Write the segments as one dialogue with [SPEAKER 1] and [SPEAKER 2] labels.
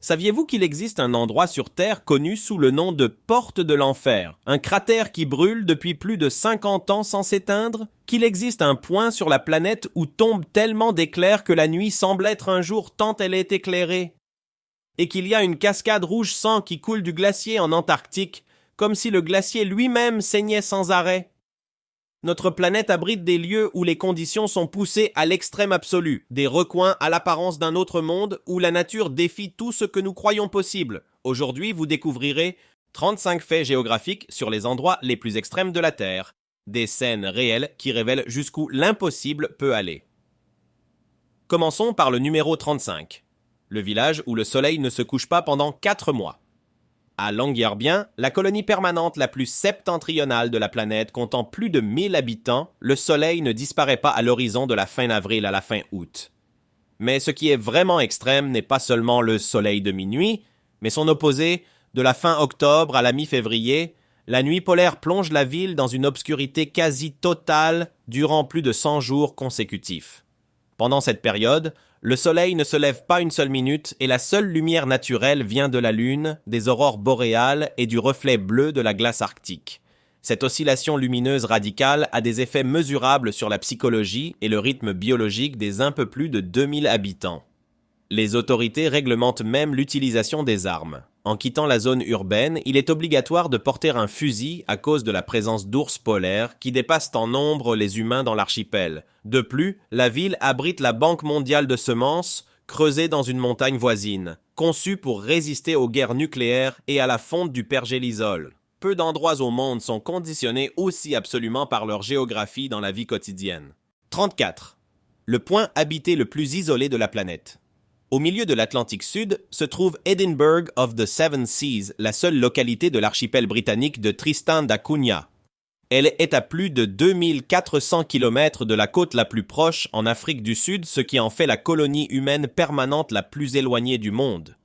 [SPEAKER 1] Saviez-vous qu'il existe un endroit sur Terre connu sous le nom de Porte de l'Enfer, un cratère qui brûle depuis plus de 50 ans sans s'éteindre? Qu'il existe un point sur la planète où tombe tellement d'éclairs que la nuit semble être un jour tant elle est éclairée? Et qu'il y a une cascade rouge sang qui coule du glacier en Antarctique, comme si le glacier lui-même saignait sans arrêt? Notre planète abrite des lieux où les conditions sont poussées à l'extrême absolu, des recoins à l'apparence d'un autre monde où la nature défie tout ce que nous croyons possible. Aujourd'hui, vous découvrirez 35 faits géographiques sur les endroits les plus extrêmes de la Terre, des scènes réelles qui révèlent jusqu'où l'impossible peut aller. Commençons par le numéro 35, le village où le soleil ne se couche pas pendant 4 mois. À Longyearbyen, la colonie permanente la plus septentrionale de la planète comptant plus de 1000 habitants, le soleil ne disparaît pas à l'horizon de la fin avril à la fin août. Mais ce qui est vraiment extrême n'est pas seulement le soleil de minuit, mais son opposé, de la fin octobre à la mi-février, la nuit polaire plonge la ville dans une obscurité quasi totale durant plus de 100 jours consécutifs. Pendant cette période, le soleil ne se lève pas une seule minute et la seule lumière naturelle vient de la lune, des aurores boréales et du reflet bleu de la glace arctique. Cette oscillation lumineuse radicale a des effets mesurables sur la psychologie et le rythme biologique des un peu plus de 2000 habitants. Les autorités réglementent même l'utilisation des armes. En quittant la zone urbaine, il est obligatoire de porter un fusil à cause de la présence d'ours polaires qui dépassent en nombre les humains dans l'archipel. De plus, la ville abrite la Banque mondiale de semences, creusée dans une montagne voisine, conçue pour résister aux guerres nucléaires et à la fonte du pergélisol. Peu d'endroits au monde sont conditionnés aussi absolument par leur géographie dans la vie quotidienne. 34. Le point habité le plus isolé de la planète. Au milieu de l'Atlantique Sud se trouve Edinburgh of the Seven Seas, la seule localité de l'archipel britannique de Tristan da Cunha. Elle est à plus de 2400 km de la côte la plus proche en Afrique du Sud, ce qui en fait la colonie humaine permanente la plus éloignée du monde.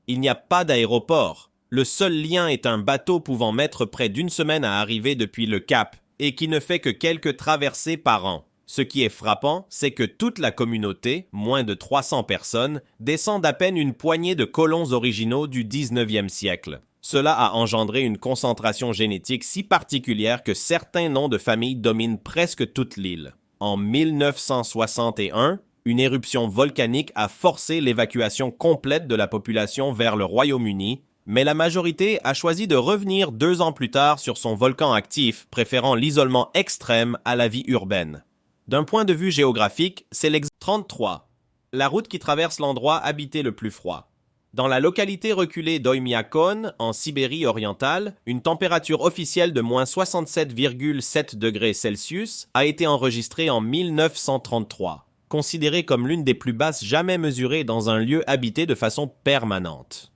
[SPEAKER 1] Il n'y a pas d'aéroport. Le seul lien est un bateau pouvant mettre près d'une semaine à arriver depuis le Cap et qui ne fait que quelques traversées par an. Ce qui est frappant, c'est que toute la communauté, moins de 300 personnes, descend d'à peine une poignée de colons originaux du 19e siècle. Cela a engendré une concentration génétique si particulière que certains noms de famille dominent presque toute l'île. En 1961, une éruption volcanique a forcé l'évacuation complète de la population vers le Royaume-Uni, mais la majorité a choisi de revenir 2 ans plus tard sur son volcan actif, préférant l'isolement extrême à la vie urbaine. D'un point de vue géographique, c'est l'exemple 33, la route qui traverse l'endroit habité le plus froid. Dans la localité reculée d'Oymyakon, en Sibérie orientale, une température officielle de moins 67,7 degrés Celsius a été enregistrée en 1933, considérée comme l'une des plus basses jamais mesurées dans un lieu habité de façon permanente.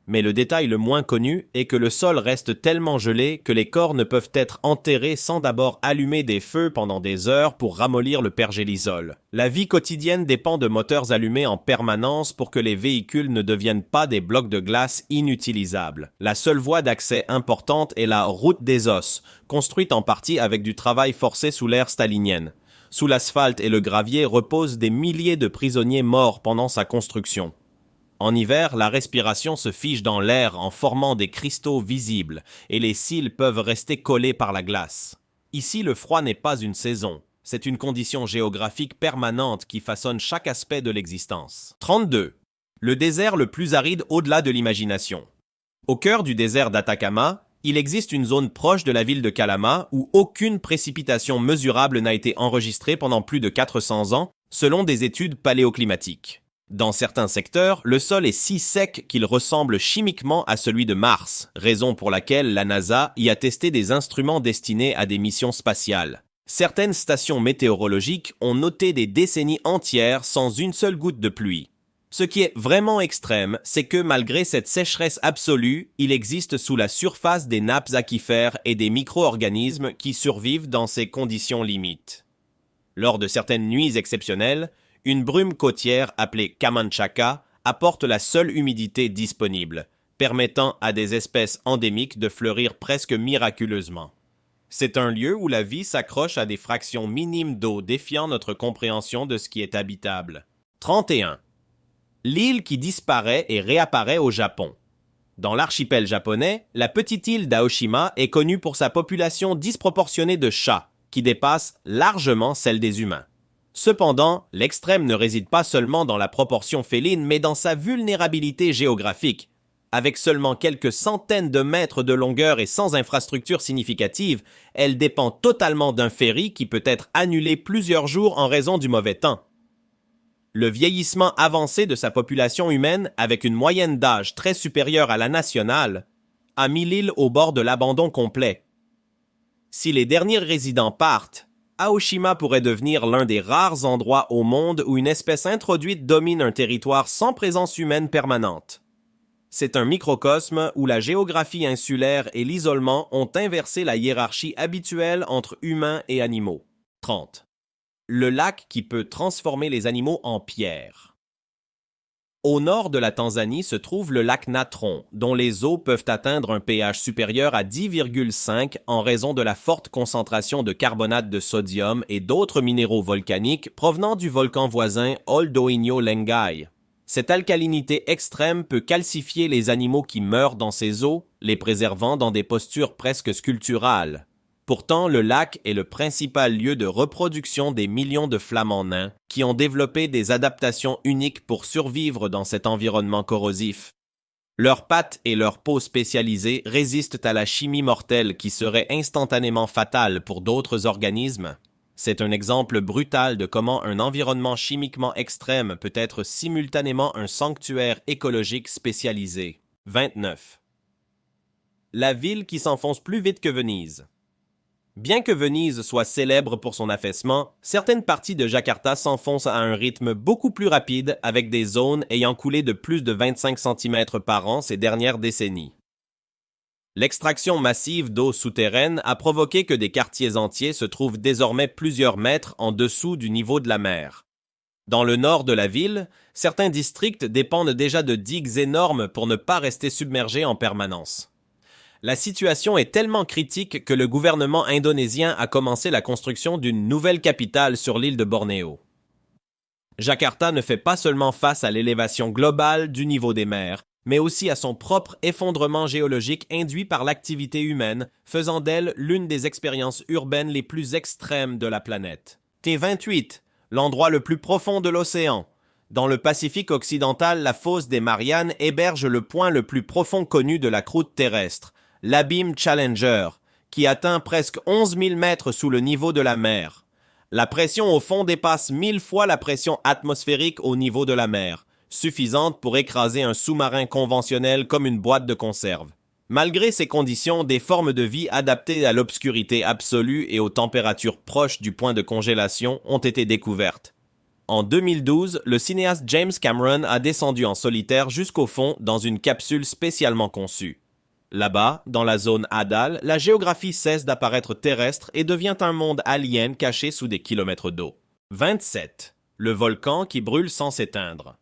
[SPEAKER 1] Mais le détail le moins connu est que le sol reste tellement gelé que les corps ne peuvent être enterrés sans d'abord allumer des feux pendant des heures pour ramollir le pergélisol. La vie quotidienne dépend de moteurs allumés en permanence pour que les véhicules ne deviennent pas des blocs de glace inutilisables. La seule voie d'accès importante est la route des os, construite en partie avec du travail forcé sous l'ère stalinienne. Sous l'asphalte et le gravier reposent des milliers de prisonniers morts pendant sa construction. En hiver, la respiration se fige dans l'air en formant des cristaux visibles et les cils peuvent rester collés par la glace. Ici, le froid n'est pas une saison, c'est une condition géographique permanente qui façonne chaque aspect de l'existence. 32. Le désert le plus aride au-delà de l'imagination. Au cœur du désert d'Atacama, il existe une zone proche de la ville de Calama où aucune précipitation mesurable n'a été enregistrée pendant plus de 400 ans, selon des études paléoclimatiques. Dans certains secteurs, le sol est si sec qu'il ressemble chimiquement à celui de Mars, raison pour laquelle la NASA y a testé des instruments destinés à des missions spatiales. Certaines stations météorologiques ont noté des décennies entières sans une seule goutte de pluie. Ce qui est vraiment extrême, c'est que malgré cette sécheresse absolue, il existe sous la surface des nappes aquifères et des micro-organismes qui survivent dans ces conditions limites. Lors de certaines nuits exceptionnelles, une brume côtière appelée Camanchaca apporte la seule humidité disponible, permettant à des espèces endémiques de fleurir presque miraculeusement. C'est un lieu où la vie s'accroche à des fractions minimes d'eau défiant notre compréhension de ce qui est habitable. 31. L'île qui disparaît et réapparaît au Japon. Dans l'archipel japonais, la petite île d'Aoshima est connue pour sa population disproportionnée de chats, qui dépasse largement celle des humains. Cependant, l'extrême ne réside pas seulement dans la proportion féline, mais dans sa vulnérabilité géographique. Avec seulement quelques centaines de mètres de longueur et sans infrastructure significative, elle dépend totalement d'un ferry qui peut être annulé plusieurs jours en raison du mauvais temps. Le vieillissement avancé de sa population humaine, avec une moyenne d'âge très supérieure à la nationale, a mis l'île au bord de l'abandon complet. Si les derniers résidents partent, Aoshima pourrait devenir l'un des rares endroits au monde où une espèce introduite domine un territoire sans présence humaine permanente. C'est un microcosme où la géographie insulaire et l'isolement ont inversé la hiérarchie habituelle entre humains et animaux. 30. Le lac qui peut transformer les animaux en pierre. Au nord de la Tanzanie se trouve le lac Natron, dont les eaux peuvent atteindre un pH supérieur à 10,5 en raison de la forte concentration de carbonate de sodium et d'autres minéraux volcaniques provenant du volcan voisin Ol-Doinyo Lengai. Cette alcalinité extrême peut calcifier les animaux qui meurent dans ces eaux, les préservant dans des postures presque sculpturales. Pourtant, le lac est le principal lieu de reproduction des millions de flamants nains qui ont développé des adaptations uniques pour survivre dans cet environnement corrosif. Leurs pattes et leur peau spécialisée résistent à la chimie mortelle qui serait instantanément fatale pour d'autres organismes. C'est un exemple brutal de comment un environnement chimiquement extrême peut être simultanément un sanctuaire écologique spécialisé. 29. La ville qui s'enfonce plus vite que Venise. Bien que Venise soit célèbre pour son affaissement, certaines parties de Jakarta s'enfoncent à un rythme beaucoup plus rapide avec des zones ayant coulé de plus de 25 cm par an ces dernières décennies. L'extraction massive d'eau souterraine a provoqué que des quartiers entiers se trouvent désormais plusieurs mètres en dessous du niveau de la mer. Dans le nord de la ville, certains districts dépendent déjà de digues énormes pour ne pas rester submergés en permanence. La situation est tellement critique que le gouvernement indonésien a commencé la construction d'une nouvelle capitale sur l'île de Bornéo. Jakarta ne fait pas seulement face à l'élévation globale du niveau des mers, mais aussi à son propre effondrement géologique induit par l'activité humaine, faisant d'elle l'une des expériences urbaines les plus extrêmes de la planète. T28, l'endroit le plus profond de l'océan. Dans le Pacifique occidental, la fosse des Mariannes héberge le point le plus profond connu de la croûte terrestre, l'abîme Challenger, qui atteint presque 11 000 mètres sous le niveau de la mer. La pression au fond dépasse 1000 fois la pression atmosphérique au niveau de la mer, suffisante pour écraser un sous-marin conventionnel comme une boîte de conserve. Malgré ces conditions, des formes de vie adaptées à l'obscurité absolue et aux températures proches du point de congélation ont été découvertes. En 2012, le cinéaste James Cameron a descendu en solitaire jusqu'au fond dans une capsule spécialement conçue. Là-bas, dans la zone Hadal, la géographie cesse d'apparaître terrestre et devient un monde alien caché sous des kilomètres d'eau. 27. Le volcan qui brûle sans s'éteindre.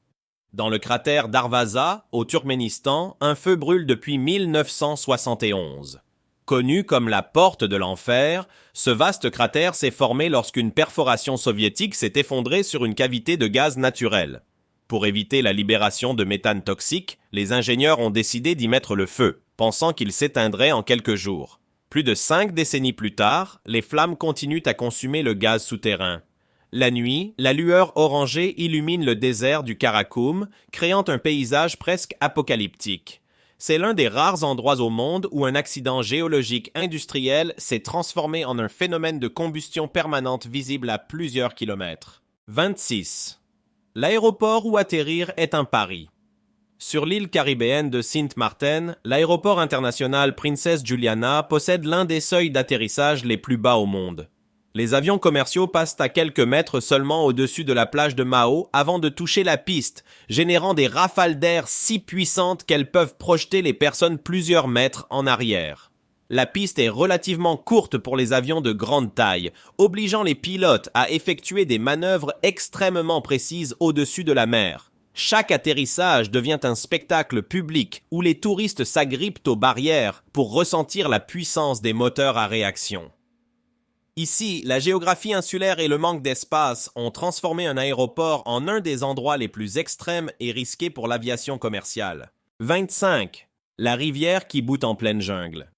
[SPEAKER 1] Dans le cratère d'Arvaza, au Turkménistan, un feu brûle depuis 1971. Connu comme la porte de l'enfer, ce vaste cratère s'est formé lorsqu'une perforation soviétique s'est effondrée sur une cavité de gaz naturel. Pour éviter la libération de méthane toxique, les ingénieurs ont décidé d'y mettre le feu, pensant qu'il s'éteindrait en quelques jours. Plus de 5 décennies plus tard, les flammes continuent à consumer le gaz souterrain. La nuit, la lueur orangée illumine le désert du Karakoum, créant un paysage presque apocalyptique. C'est l'un des rares endroits au monde où un accident géologique industriel s'est transformé en un phénomène de combustion permanente visible à plusieurs kilomètres. 26. L'aéroport où atterrir est un pari. Sur l'île caribéenne de Sint Maarten, l'aéroport international Princess Juliana possède l'un des seuils d'atterrissage les plus bas au monde. Les avions commerciaux passent à quelques mètres seulement au-dessus de la plage de Mao avant de toucher la piste, générant des rafales d'air si puissantes qu'elles peuvent projeter les personnes plusieurs mètres en arrière. La piste est relativement courte pour les avions de grande taille, obligeant les pilotes à effectuer des manœuvres extrêmement précises au-dessus de la mer. Chaque atterrissage devient un spectacle public où les touristes s'agrippent aux barrières pour ressentir la puissance des moteurs à réaction. Ici, la géographie insulaire et le manque d'espace ont transformé un aéroport en un des endroits les plus extrêmes et risqués pour l'aviation commerciale. 25. La rivière qui bout en pleine jungle.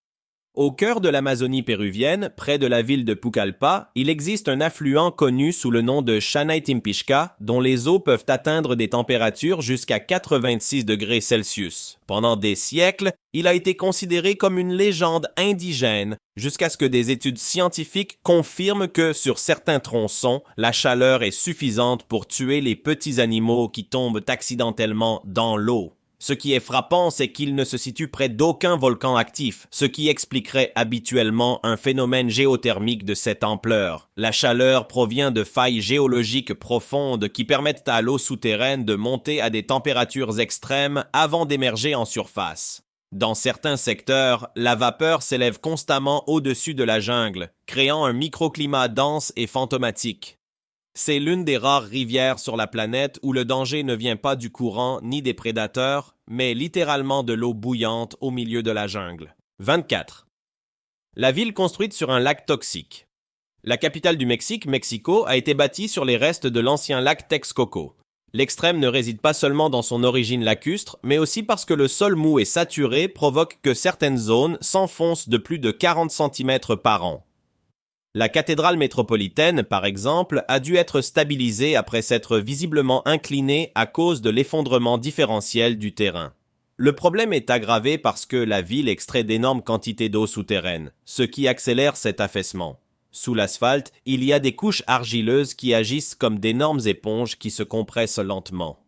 [SPEAKER 1] Au cœur de l'Amazonie péruvienne, près de la ville de Pucallpa, il existe un affluent connu sous le nom de Chanaytimpishka, dont les eaux peuvent atteindre des températures jusqu'à 86 degrés Celsius. Pendant des siècles, il a été considéré comme une légende indigène, jusqu'à ce que des études scientifiques confirment que, sur certains tronçons, la chaleur est suffisante pour tuer les petits animaux qui tombent accidentellement dans l'eau. Ce qui est frappant, c'est qu'il ne se situe près d'aucun volcan actif, ce qui expliquerait habituellement un phénomène géothermique de cette ampleur. La chaleur provient de failles géologiques profondes qui permettent à l'eau souterraine de monter à des températures extrêmes avant d'émerger en surface. Dans certains secteurs, la vapeur s'élève constamment au-dessus de la jungle, créant un microclimat dense et fantomatique. C'est l'une des rares rivières sur la planète où le danger ne vient pas du courant ni des prédateurs, mais littéralement de l'eau bouillante au milieu de la jungle. 24. La ville construite sur un lac toxique. La capitale du Mexique, Mexico, a été bâtie sur les restes de l'ancien lac Texcoco. L'extrême ne réside pas seulement dans son origine lacustre, mais aussi parce que le sol mou et saturé provoque que certaines zones s'enfoncent de plus de 40 cm par an. La cathédrale métropolitaine, par exemple, a dû être stabilisée après s'être visiblement inclinée à cause de l'effondrement différentiel du terrain. Le problème est aggravé parce que la ville extrait d'énormes quantités d'eau souterraine, ce qui accélère cet affaissement. Sous l'asphalte, il y a des couches argileuses qui agissent comme d'énormes éponges qui se compressent lentement.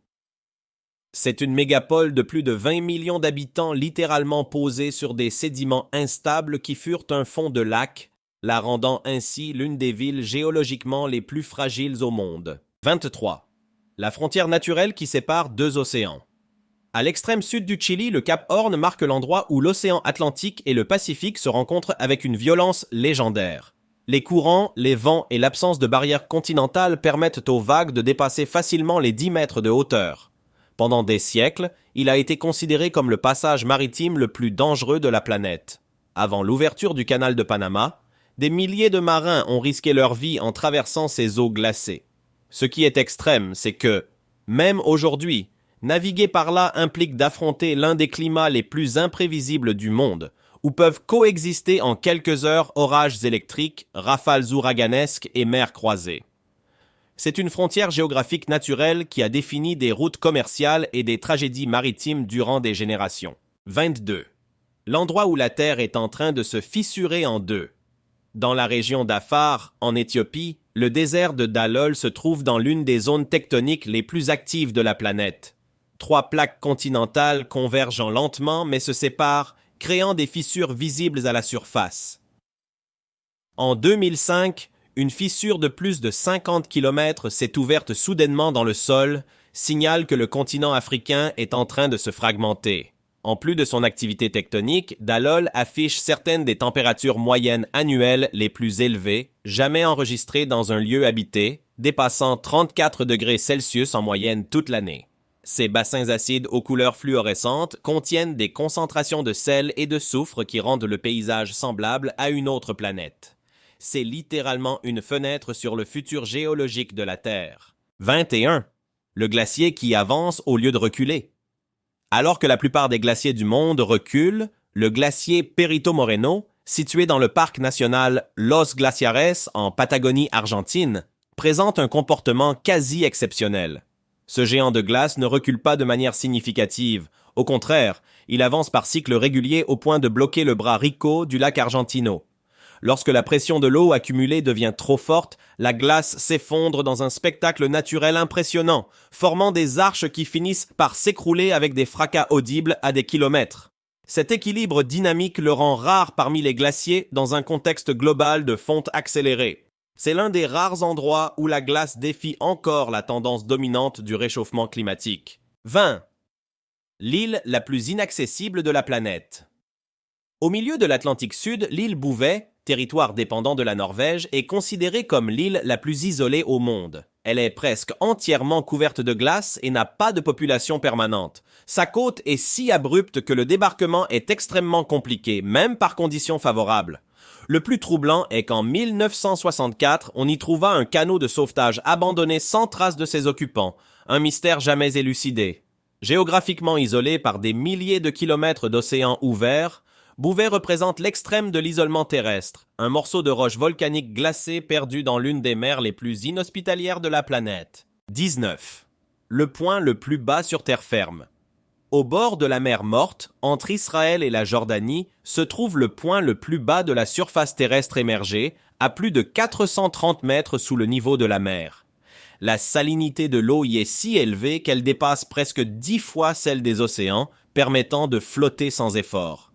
[SPEAKER 1] C'est une mégapole de plus de 20 millions d'habitants littéralement posée sur des sédiments instables qui furent un fond de lac, la rendant ainsi l'une des villes géologiquement les plus fragiles au monde. 23. La frontière naturelle qui sépare deux océans. À l'extrême sud du Chili, le Cap Horn marque l'endroit où l'océan Atlantique et le Pacifique se rencontrent avec une violence légendaire. Les courants, les vents et l'absence de barrières continentales permettent aux vagues de dépasser facilement les 10 mètres de hauteur. Pendant des siècles, il a été considéré comme le passage maritime le plus dangereux de la planète. Avant l'ouverture du canal de Panama, des milliers de marins ont risqué leur vie en traversant ces eaux glacées. Ce qui est extrême, c'est que, même aujourd'hui, naviguer par là implique d'affronter l'un des climats les plus imprévisibles du monde, où peuvent coexister en quelques heures orages électriques, rafales ouraganesques et mers croisées. C'est une frontière géographique naturelle qui a défini des routes commerciales et des tragédies maritimes durant des générations. 22. L'endroit où la Terre est en train de se fissurer en deux. Dans la région d'Afar, en Éthiopie, le désert de Dallol se trouve dans l'une des zones tectoniques les plus actives de la planète. 3 plaques continentales convergent lentement mais se séparent, créant des fissures visibles à la surface. En 2005, une fissure de plus de 50 km s'est ouverte soudainement dans le sol, signal que le continent africain est en train de se fragmenter. En plus de son activité tectonique, Dallol affiche certaines des températures moyennes annuelles les plus élevées, jamais enregistrées dans un lieu habité, dépassant 34 degrés Celsius en moyenne toute l'année. Ces bassins acides aux couleurs fluorescentes contiennent des concentrations de sel et de soufre qui rendent le paysage semblable à une autre planète. C'est littéralement une fenêtre sur le futur géologique de la Terre. 21. Le glacier qui avance au lieu de reculer. Alors que la plupart des glaciers du monde reculent, le glacier Perito Moreno, situé dans le parc national Los Glaciares en Patagonie argentine, présente un comportement quasi exceptionnel. Ce géant de glace ne recule pas de manière significative. Au contraire, il avance par cycles réguliers au point de bloquer le bras Rico du lac Argentino. Lorsque la pression de l'eau accumulée devient trop forte, la glace s'effondre dans un spectacle naturel impressionnant, formant des arches qui finissent par s'écrouler avec des fracas audibles à des kilomètres. Cet équilibre dynamique le rend rare parmi les glaciers dans un contexte global de fonte accélérée. C'est l'un des rares endroits où la glace défie encore la tendance dominante du réchauffement climatique. 20. L'île la plus inaccessible de la planète. Au milieu de l'Atlantique Sud, l'île Bouvet, territoire dépendant de la Norvège, est considérée comme l'île la plus isolée au monde. Elle est presque entièrement couverte de glace et n'a pas de population permanente. Sa côte est si abrupte que le débarquement est extrêmement compliqué, même par conditions favorables. Le plus troublant est qu'en 1964, on y trouva un canot de sauvetage abandonné sans trace de ses occupants, un mystère jamais élucidé. Géographiquement isolé par des milliers de kilomètres d'océan ouvert, Bouvet représente l'extrême de l'isolement terrestre, un morceau de roche volcanique glacée perdu dans l'une des mers les plus inhospitalières de la planète. 19. Le point le plus bas sur terre ferme. Au bord de la mer Morte, entre Israël et la Jordanie, se trouve le point le plus bas de la surface terrestre émergée, à plus de 430 mètres sous le niveau de la mer. La salinité de l'eau y est si élevée qu'elle dépasse presque 10 fois celle des océans, permettant de flotter sans effort.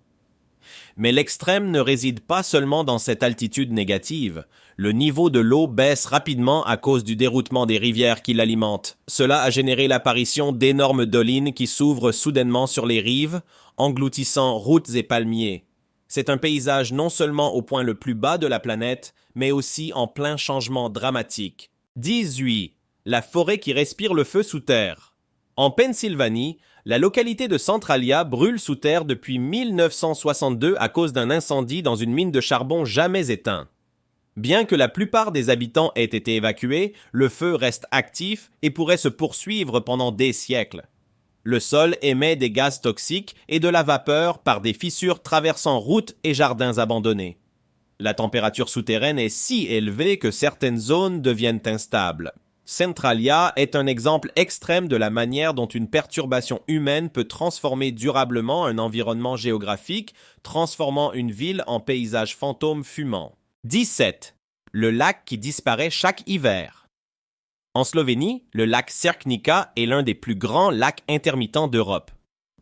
[SPEAKER 1] Mais l'extrême ne réside pas seulement dans cette altitude négative. Le niveau de l'eau baisse rapidement à cause du déroutement des rivières qui l'alimentent. Cela a généré l'apparition d'énormes dolines qui s'ouvrent soudainement sur les rives, engloutissant routes et palmiers. C'est un paysage non seulement au point le plus bas de la planète, mais aussi en plein changement dramatique. 18. La forêt qui respire le feu sous terre. En Pennsylvanie, la localité de Centralia brûle sous terre depuis 1962 à cause d'un incendie dans une mine de charbon jamais éteint. Bien que la plupart des habitants aient été évacués, le feu reste actif et pourrait se poursuivre pendant des siècles. Le sol émet des gaz toxiques et de la vapeur par des fissures traversant routes et jardins abandonnés. La température souterraine est si élevée que certaines zones deviennent instables. Centralia est un exemple extrême de la manière dont une perturbation humaine peut transformer durablement un environnement géographique, transformant une ville en paysage fantôme fumant. 17. Le lac qui disparaît chaque hiver. En Slovénie, le lac Cerknica est l'un des plus grands lacs intermittents d'Europe.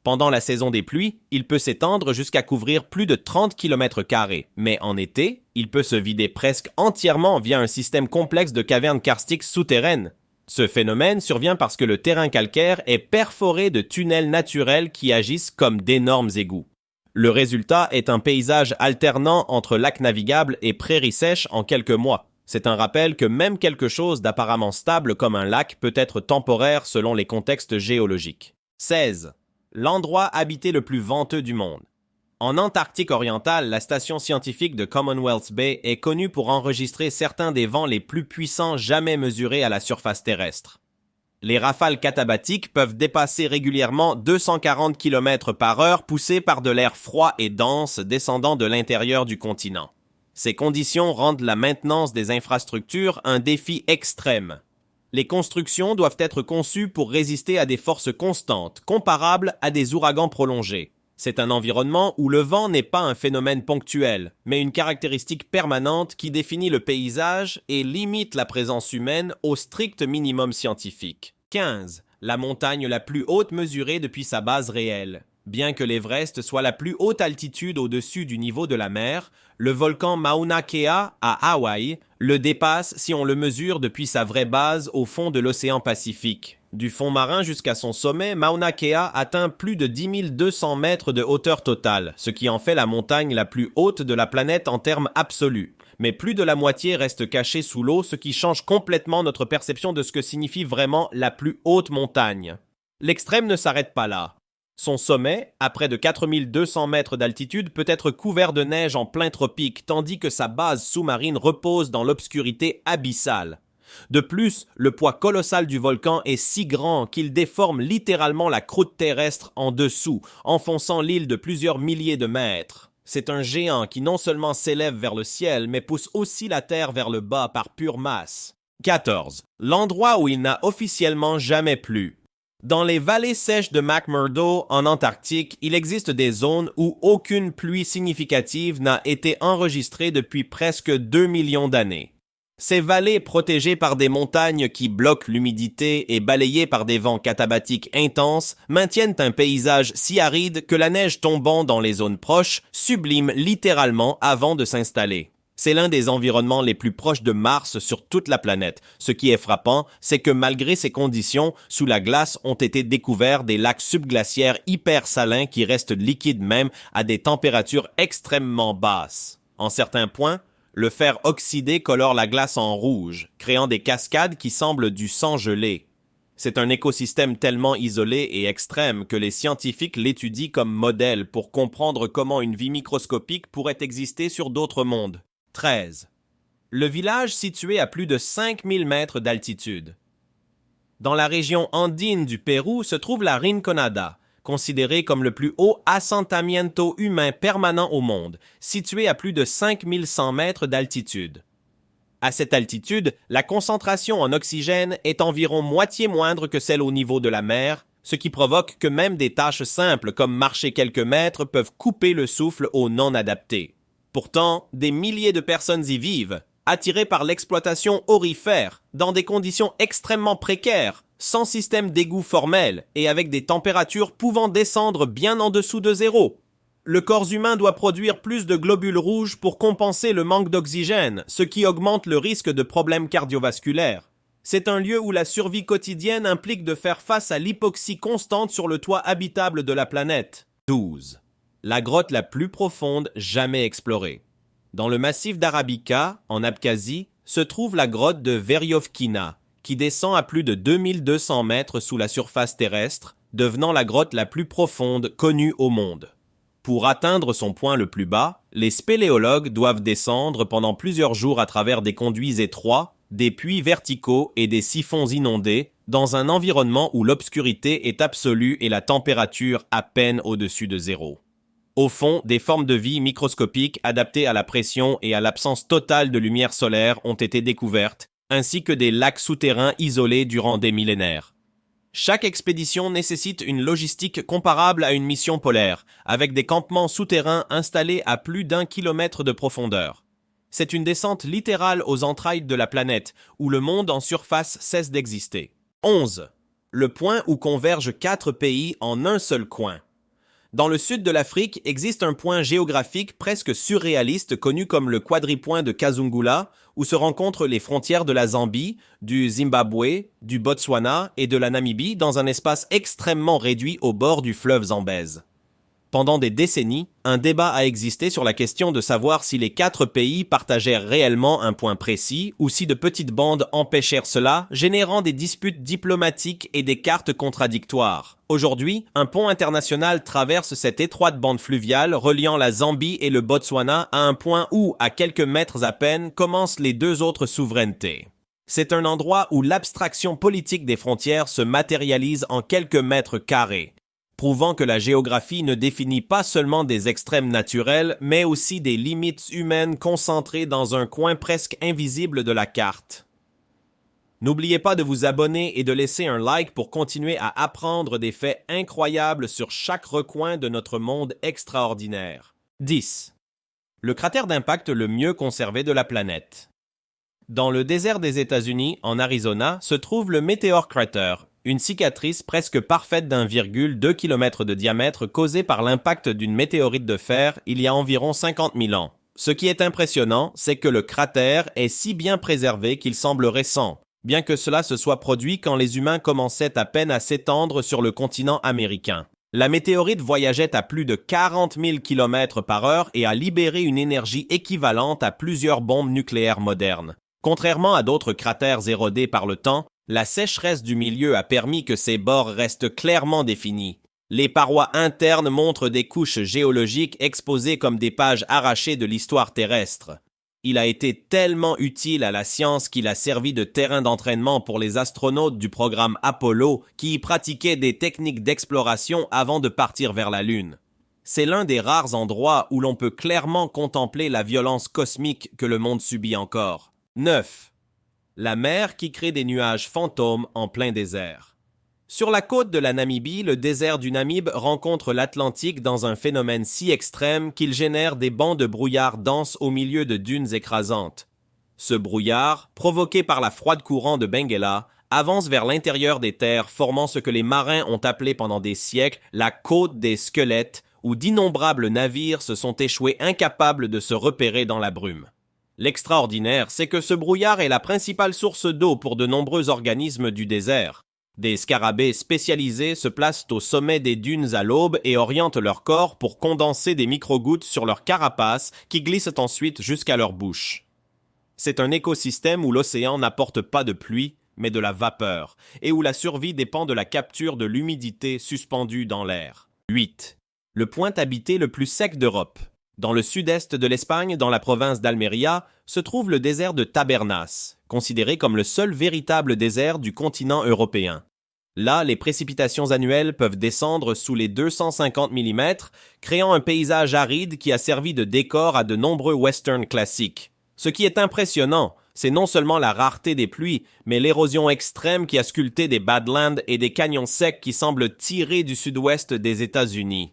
[SPEAKER 1] Pendant la saison des pluies, il peut s'étendre jusqu'à couvrir plus de 30 km², mais en été, il peut se vider presque entièrement via un système complexe de cavernes karstiques souterraines. Ce phénomène survient parce que le terrain calcaire est perforé de tunnels naturels qui agissent comme d'énormes égouts. Le résultat est un paysage alternant entre lacs navigables et prairies sèches en quelques mois. C'est un rappel que même quelque chose d'apparemment stable comme un lac peut être temporaire selon les contextes géologiques. 16. L'endroit habité le plus venteux du monde. En Antarctique orientale, la station scientifique de Commonwealth Bay est connue pour enregistrer certains des vents les plus puissants jamais mesurés à la surface terrestre. Les rafales katabatiques peuvent dépasser régulièrement 240 km/h poussées par de l'air froid et dense descendant de l'intérieur du continent. Ces conditions rendent la maintenance des infrastructures un défi extrême. Les constructions doivent être conçues pour résister à des forces constantes, comparables à des ouragans prolongés. C'est un environnement où le vent n'est pas un phénomène ponctuel, mais une caractéristique permanente qui définit le paysage et limite la présence humaine au strict minimum scientifique. 15. La montagne la plus haute mesurée depuis sa base réelle. Bien que l'Everest soit la plus haute altitude au-dessus du niveau de la mer, le volcan Mauna Kea à Hawaï le dépasse si on le mesure depuis sa vraie base au fond de l'océan Pacifique. Du fond marin jusqu'à son sommet, Mauna Kea atteint plus de 10 200 mètres de hauteur totale, ce qui en fait la montagne la plus haute de la planète en termes absolus. Mais plus de la moitié reste cachée sous l'eau, ce qui change complètement notre perception de ce que signifie vraiment la plus haute montagne. L'extrême ne s'arrête pas là. Son sommet, à près de 4200 mètres d'altitude, peut être couvert de neige en plein tropique, tandis que sa base sous-marine repose dans l'obscurité abyssale. De plus, le poids colossal du volcan est si grand qu'il déforme littéralement la croûte terrestre en dessous, enfonçant l'île de plusieurs milliers de mètres. C'est un géant qui non seulement s'élève vers le ciel, mais pousse aussi la terre vers le bas par pure masse. 14. L'endroit où il n'a officiellement jamais plu. Dans les vallées sèches de McMurdo, en Antarctique, il existe des zones où aucune pluie significative n'a été enregistrée depuis presque 2 millions d'années. Ces vallées protégées par des montagnes qui bloquent l'humidité et balayées par des vents katabatiques intenses maintiennent un paysage si aride que la neige tombant dans les zones proches sublime littéralement avant de s'installer. C'est l'un des environnements les plus proches de Mars sur toute la planète. Ce qui est frappant, c'est que malgré ces conditions, sous la glace ont été découverts des lacs subglaciaires hyper salins qui restent liquides même à des températures extrêmement basses. En certains points, le fer oxydé colore la glace en rouge, créant des cascades qui semblent du sang gelé. C'est un écosystème tellement isolé et extrême que les scientifiques l'étudient comme modèle pour comprendre comment une vie microscopique pourrait exister sur d'autres mondes. 13. Le village situé à plus de 5000 mètres d'altitude. Dans la région andine du Pérou se trouve la Rinconada, considérée comme le plus haut assentamiento humain permanent au monde, situé à plus de 5100 mètres d'altitude. À cette altitude, la concentration en oxygène est environ moitié moindre que celle au niveau de la mer, ce qui provoque que même des tâches simples comme marcher quelques mètres peuvent couper le souffle aux non-adaptés. Pourtant, des milliers de personnes y vivent, attirées par l'exploitation aurifère, dans des conditions extrêmement précaires, sans système d'égout formel et avec des températures pouvant descendre bien en dessous de zéro. Le corps humain doit produire plus de globules rouges pour compenser le manque d'oxygène, ce qui augmente le risque de problèmes cardiovasculaires. C'est un lieu où la survie quotidienne implique de faire face à l'hypoxie constante sur le toit habitable de la planète. 12. La grotte la plus profonde jamais explorée. Dans le massif d'Arabica, en Abkhazie, se trouve la grotte de Veryovkina, qui descend à plus de 2200 mètres sous la surface terrestre, devenant la grotte la plus profonde connue au monde. Pour atteindre son point le plus bas, les spéléologues doivent descendre pendant plusieurs jours à travers des conduits étroits, des puits verticaux et des siphons inondés, dans un environnement où l'obscurité est absolue et la température à peine au-dessus de zéro. Au fond, des formes de vie microscopiques adaptées à la pression et à l'absence totale de lumière solaire ont été découvertes, ainsi que des lacs souterrains isolés durant des millénaires. Chaque expédition nécessite une logistique comparable à une mission polaire, avec des campements souterrains installés à plus d'1 kilomètre de profondeur. C'est une descente littérale aux entrailles de la planète, où le monde en surface cesse d'exister. 11. Le point où convergent 4 pays en un seul coin. Dans le sud de l'Afrique existe un point géographique presque surréaliste connu comme le quadripoint de Kazungula, où se rencontrent les frontières de la Zambie, du Zimbabwe, du Botswana et de la Namibie dans un espace extrêmement réduit au bord du fleuve Zambèze. Pendant des décennies, un débat a existé sur la question de savoir si les 4 pays partageaient réellement un point précis ou si de petites bandes empêchèrent cela, générant des disputes diplomatiques et des cartes contradictoires. Aujourd'hui, un pont international traverse cette étroite bande fluviale reliant la Zambie et le Botswana à un point où, à quelques mètres à peine, commencent les 2 autres souverainetés. C'est un endroit où l'abstraction politique des frontières se matérialise en quelques mètres carrés, prouvant que la géographie ne définit pas seulement des extrêmes naturels, mais aussi des limites humaines concentrées dans un coin presque invisible de la carte. N'oubliez pas de vous abonner et de laisser un like pour continuer à apprendre des faits incroyables sur chaque recoin de notre monde extraordinaire. 10. Le cratère d'impact le mieux conservé de la planète. Dans le désert des États-Unis, en Arizona, se trouve le Meteor Crater, une cicatrice presque parfaite d'1,2 km de diamètre causée par l'impact d'une météorite de fer il y a environ 50 000 ans. Ce qui est impressionnant, c'est que le cratère est si bien préservé qu'il semble récent, bien que cela se soit produit quand les humains commençaient à peine à s'étendre sur le continent américain. La météorite voyageait à plus de 40 000 km par heure et a libéré une énergie équivalente à plusieurs bombes nucléaires modernes. Contrairement à d'autres cratères érodés par le temps, la sécheresse du milieu a permis que ses bords restent clairement définis. Les parois internes montrent des couches géologiques exposées comme des pages arrachées de l'histoire terrestre. Il a été tellement utile à la science qu'il a servi de terrain d'entraînement pour les astronautes du programme Apollo qui y pratiquaient des techniques d'exploration avant de partir vers la Lune. C'est l'un des rares endroits où l'on peut clairement contempler la violence cosmique que le monde subit encore. 9. La mer qui crée des nuages fantômes en plein désert. Sur la côte de la Namibie, le désert du Namib rencontre l'Atlantique dans un phénomène si extrême qu'il génère des bancs de brouillard denses au milieu de dunes écrasantes. Ce brouillard, provoqué par la froide courant de Benguela, avance vers l'intérieur des terres, formant ce que les marins ont appelé pendant des siècles la côte des squelettes, où d'innombrables navires se sont échoués incapables de se repérer dans la brume. L'extraordinaire, c'est que ce brouillard est la principale source d'eau pour de nombreux organismes du désert. Des scarabées spécialisés se placent au sommet des dunes à l'aube et orientent leur corps pour condenser des microgouttes sur leur carapace qui glissent ensuite jusqu'à leur bouche. C'est un écosystème où l'océan n'apporte pas de pluie, mais de la vapeur, et où la survie dépend de la capture de l'humidité suspendue dans l'air. 8. Le point habité le plus sec d'Europe. Dans le sud-est de l'Espagne, dans la province d'Almería, se trouve le désert de Tabernas, considéré comme le seul véritable désert du continent européen. Là, les précipitations annuelles peuvent descendre sous les 250 mm, créant un paysage aride qui a servi de décor à de nombreux westerns classiques. Ce qui est impressionnant, c'est non seulement la rareté des pluies, mais l'érosion extrême qui a sculpté des badlands et des canyons secs qui semblent tirer du sud-ouest des États-Unis.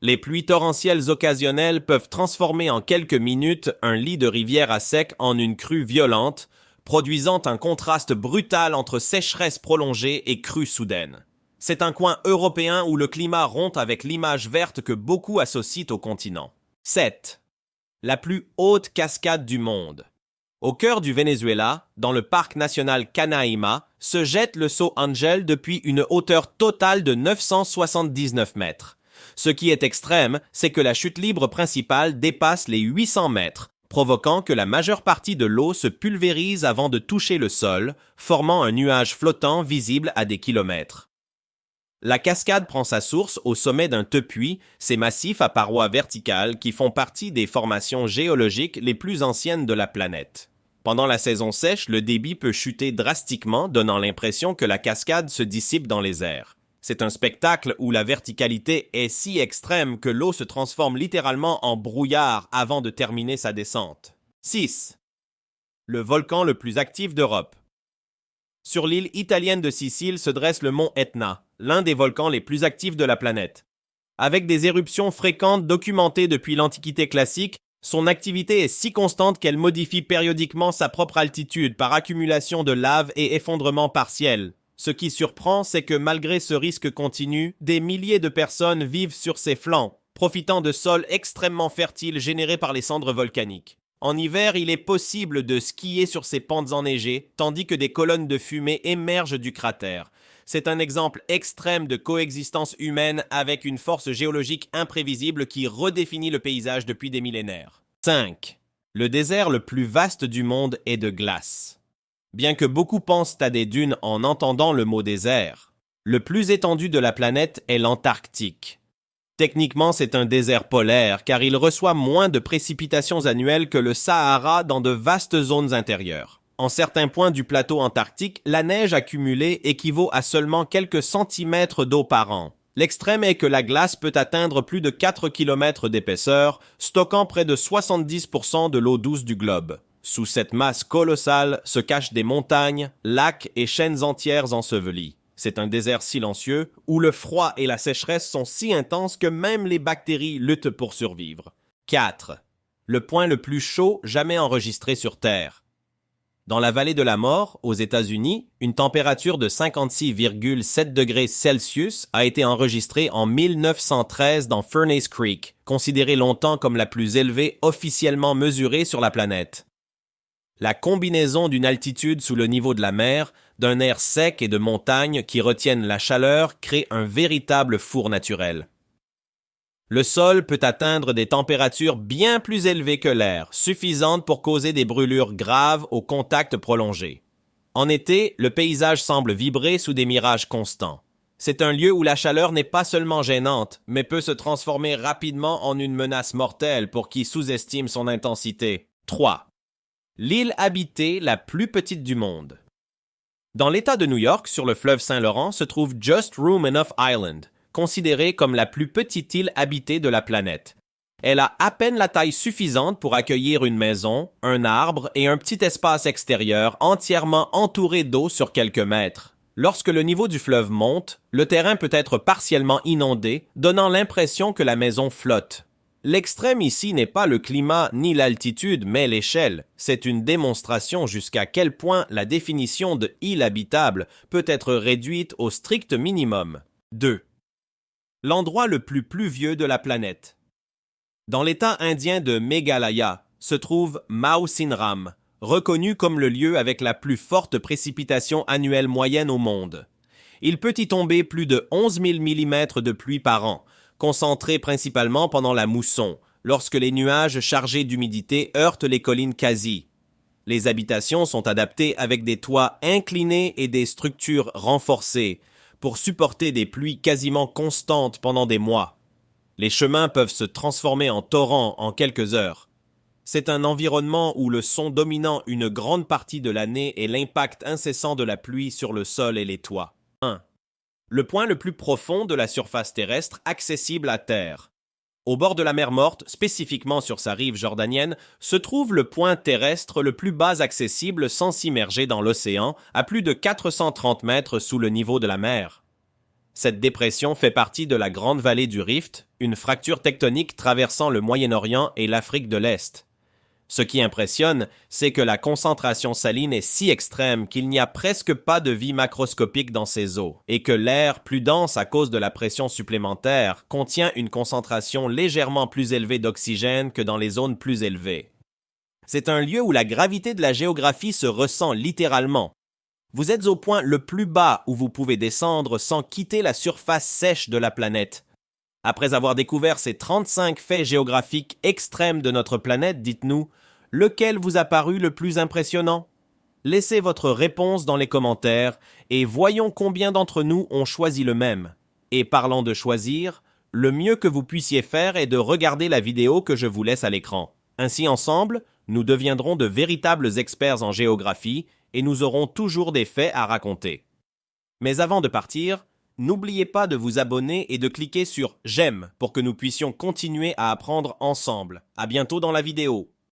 [SPEAKER 1] Les pluies torrentielles occasionnelles peuvent transformer en quelques minutes un lit de rivière à sec en une crue violente, produisant un contraste brutal entre sécheresse prolongée et crue soudaine. C'est un coin européen où le climat rompt avec l'image verte que beaucoup associent au continent. 7. La plus haute cascade du monde. Au cœur du Venezuela, dans le parc national Canaima, se jette le Saut Ángel depuis une hauteur totale de 979 mètres. Ce qui est extrême, c'est que la chute libre principale dépasse les 800 mètres, provoquant que la majeure partie de l'eau se pulvérise avant de toucher le sol, formant un nuage flottant visible à des kilomètres. La cascade prend sa source au sommet d'un tepuy, ces massifs à parois verticales qui font partie des formations géologiques les plus anciennes de la planète. Pendant la saison sèche, le débit peut chuter drastiquement, donnant l'impression que la cascade se dissipe dans les airs. C'est un spectacle où la verticalité est si extrême que l'eau se transforme littéralement en brouillard avant de terminer sa descente. 6. Le volcan le plus actif d'Europe. Sur l'île italienne de Sicile se dresse le mont Etna, l'un des volcans les plus actifs de la planète. Avec des éruptions fréquentes documentées depuis l'Antiquité classique, son activité est si constante qu'elle modifie périodiquement sa propre altitude par accumulation de lave et effondrement partiel. Ce qui surprend, c'est que malgré ce risque continu, des milliers de personnes vivent sur ses flancs, profitant de sols extrêmement fertiles générés par les cendres volcaniques. En hiver, il est possible de skier sur ces pentes enneigées, tandis que des colonnes de fumée émergent du cratère. C'est un exemple extrême de coexistence humaine avec une force géologique imprévisible qui redéfinit le paysage depuis des millénaires. 5. Le désert le plus vaste du monde est de glace. Bien que beaucoup pensent à des dunes en entendant le mot désert, le plus étendu de la planète est l'Antarctique. Techniquement, c'est un désert polaire car il reçoit moins de précipitations annuelles que le Sahara dans de vastes zones intérieures. En certains points du plateau antarctique, la neige accumulée équivaut à seulement quelques centimètres d'eau par an. L'extrême est que la glace peut atteindre plus de 4 km d'épaisseur, stockant près de 70% de l'eau douce du globe. Sous cette masse colossale se cachent des montagnes, lacs et chaînes entières ensevelies. C'est un désert silencieux où le froid et la sécheresse sont si intenses que même les bactéries luttent pour survivre. 4. Le point le plus chaud jamais enregistré sur Terre. Dans la vallée de la mort, aux États-Unis, une température de 56,7 degrés Celsius a été enregistrée en 1913 dans Furnace Creek, considérée longtemps comme la plus élevée officiellement mesurée sur la planète. La combinaison d'une altitude sous le niveau de la mer, d'un air sec et de montagnes qui retiennent la chaleur crée un véritable four naturel. Le sol peut atteindre des températures bien plus élevées que l'air, suffisantes pour causer des brûlures graves au contact prolongé. En été, le paysage semble vibrer sous des mirages constants. C'est un lieu où la chaleur n'est pas seulement gênante, mais peut se transformer rapidement en une menace mortelle pour qui sous-estime son intensité. 3. L'île habitée la plus petite du monde. Dans l'État de New York, sur le fleuve Saint-Laurent, se trouve Just Room Enough Island, considérée comme la plus petite île habitée de la planète. Elle a à peine la taille suffisante pour accueillir une maison, un arbre et un petit espace extérieur entièrement entouré d'eau sur quelques mètres. Lorsque le niveau du fleuve monte, le terrain peut être partiellement inondé, donnant l'impression que la maison flotte. L'extrême ici n'est pas le climat ni l'altitude, mais l'échelle. C'est une démonstration jusqu'à quel point la définition de île habitable peut être réduite au strict minimum. 2. L'endroit le plus pluvieux de la planète. Dans l'État indien de Meghalaya se trouve Mawsynram, reconnu comme le lieu avec la plus forte précipitation annuelle moyenne au monde. Il peut y tomber plus de 11 000 mm de pluie par an, concentrée principalement pendant la mousson, lorsque les nuages chargés d'humidité heurtent les collines quasi. Les habitations sont adaptées avec des toits inclinés et des structures renforcées pour supporter des pluies quasiment constantes pendant des mois. Les chemins peuvent se transformer en torrents en quelques heures. C'est un environnement où le son dominant une grande partie de l'année est l'impact incessant de la pluie sur le sol et les toits. 1. Le point le plus profond de la surface terrestre accessible à terre. Au bord de la mer Morte, spécifiquement sur sa rive jordanienne, se trouve le point terrestre le plus bas accessible sans s'immerger dans l'océan, à plus de 430 mètres sous le niveau de la mer. Cette dépression fait partie de la Grande Vallée du Rift, une fracture tectonique traversant le Moyen-Orient et l'Afrique de l'Est. Ce qui impressionne, c'est que la concentration saline est si extrême qu'il n'y a presque pas de vie macroscopique dans ces eaux, et que l'air, plus dense à cause de la pression supplémentaire, contient une concentration légèrement plus élevée d'oxygène que dans les zones plus élevées. C'est un lieu où la gravité de la géographie se ressent littéralement. Vous êtes au point le plus bas où vous pouvez descendre sans quitter la surface sèche de la planète. Après avoir découvert ces 35 faits géographiques extrêmes de notre planète, dites-nous, lequel vous a paru le plus impressionnant? Laissez votre réponse dans les commentaires et voyons combien d'entre nous ont choisi le même. Et parlant de choisir, le mieux que vous puissiez faire est de regarder la vidéo que je vous laisse à l'écran. Ainsi ensemble, nous deviendrons de véritables experts en géographie et nous aurons toujours des faits à raconter. Mais avant de partir, n'oubliez pas de vous abonner et de cliquer sur « J'aime » pour que nous puissions continuer à apprendre ensemble. À bientôt dans la vidéo.